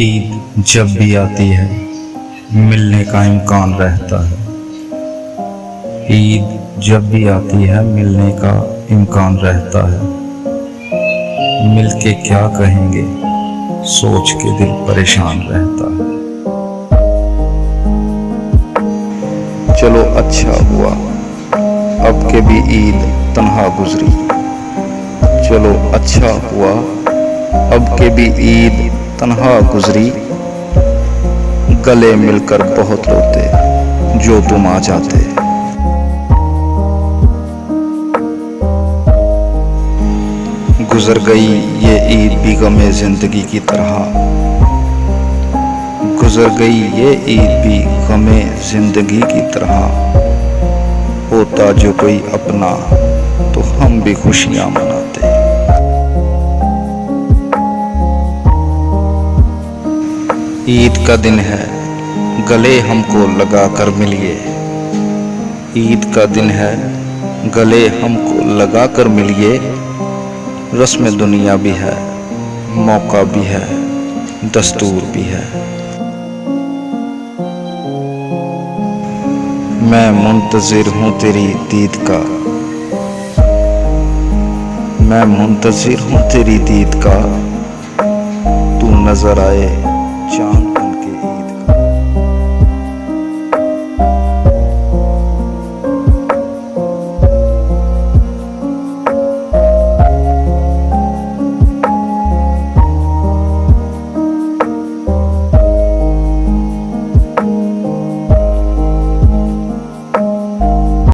ईद जब भी आती है मिलने का इम्कान रहता है। ईद जब भी आती है मिलने का इम्कान रहता है। मिलके क्या कहेंगे सोच के दिल परेशान रहता है। चलो अच्छा हुआ अब के भी ईद तन्हा गुजरी। चलो अच्छा हुआ अब के भी ईद तन्हा गुजरी। गले मिलकर बहुत रोते जो तुम आ जाते। गुजर गई ये ईद भी गमे जिंदगी की तरह। गुजर गई ये ईद भी गमे जिंदगी की तरह। होता जो कोई अपना तो हम भी खुशियां मनाते। ईद का दिन है गले हमको लगा कर मिलिए। ईद का दिन है गले हमको लगा कर मिलिए। रस्म दुनिया भी है मौका भी है दस्तूर भी है। मैं मुंतजिर हूँ तेरी दीद का। मैं मुंतजिर हूँ तेरी दीद का। तू नजर आए